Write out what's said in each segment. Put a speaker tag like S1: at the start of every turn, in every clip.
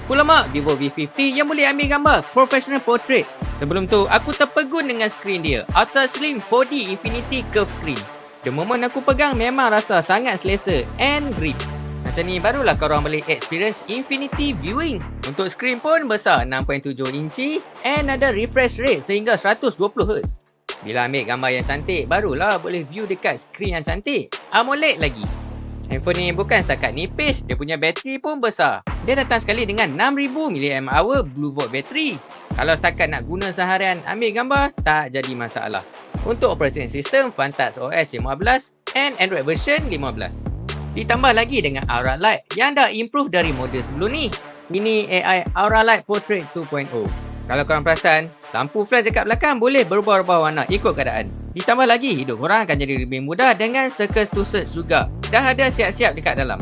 S1: Full lemak Vivo V50 yang boleh ambil gambar professional portrait. Sebelum tu, aku terpegun dengan skrin dia, Ultra Slim 4D Infinity Curve Screen. The moment aku pegang memang rasa sangat selesa and grip. Macam ni barulah korang boleh experience infinity viewing. Untuk skrin pun besar 6.7 inci and ada refresh rate sehingga 120Hz. Bila ambil gambar yang cantik, barulah boleh view dekat skrin yang cantik. AMOLED lagi. Handphone ni bukan setakat nipis, dia punya bateri pun besar. Dia datang sekali dengan 6000 mAh Blue Volt bateri. Kalau setakat nak guna seharian ambil gambar, tak jadi masalah. Untuk operating system, Phantaz OS 15 and Android version 15. Ditambah lagi dengan Aura Light yang dah improve dari model sebelum ni. Ini AI Aura Light Portrait 2.0. Kalau korang perasan, lampu flash dekat belakang boleh berubah-ubah warna ikut keadaan. Ditambah lagi, hidup korang akan jadi lebih mudah dengan circle to search juga. Dah ada siap-siap dekat dalam.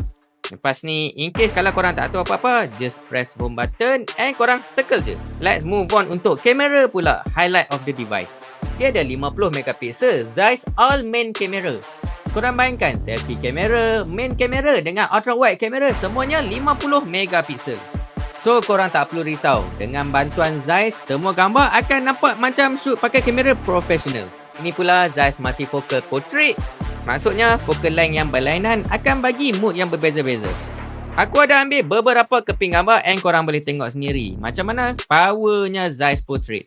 S1: Lepas ni, in case kalau korang tak tahu apa-apa, just press home button and korang circle je. Let's move on untuk kamera pula, highlight of the device. Dia ada 50MP Zeiss All Main Camera. Korang bayangkan, selfie kamera, main kamera dengan ultra wide kamera semuanya 50MP. So korang tak perlu risau. Dengan bantuan Zeiss, semua gambar akan nampak macam shoot pakai kamera profesional. Ini pula Zeiss Multifocal Portrait. Maksudnya focal length yang berlainan akan bagi mood yang berbeza-beza. Aku ada ambil beberapa keping gambar and korang boleh tengok sendiri macam mana powernya Zeiss Portrait.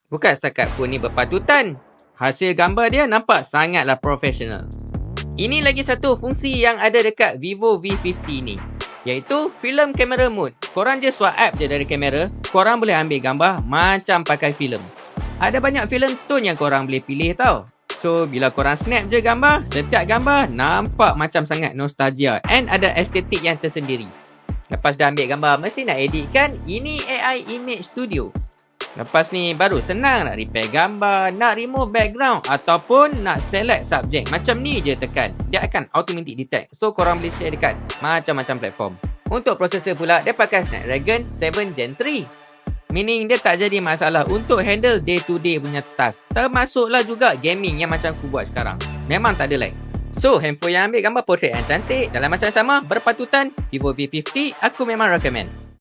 S1: Bukan setakat phone ni berpatutan, hasil gambar dia nampak sangatlah profesional. Ini lagi satu fungsi yang ada dekat Vivo V50 ni, iaitu film camera mode. Korang je swipe je dari kamera, korang boleh ambil gambar macam pakai filem. Ada banyak filem tone yang korang boleh pilih tau. So bila korang snap je gambar, setiap gambar nampak macam sangat nostalgia and ada estetik yang tersendiri. Lepas dah ambil gambar, mesti nak edit kan? Ini AI Image Studio. Lepas ni baru senang nak repair gambar, nak remove background ataupun nak select subject. Macam ni je tekan, dia akan automatic detect. So korang boleh share dekat macam-macam platform. Untuk prosesor pula, dia pakai Snapdragon 7 Gen 3. Meaning dia tak jadi masalah untuk handle day to day punya task. Termasuklah juga gaming yang macam aku buat sekarang. Memang tak ada lag. So handphone yang ambil gambar portrait yang cantik dalam masa yang sama berpatutan, Vivo V50 aku memang recommend.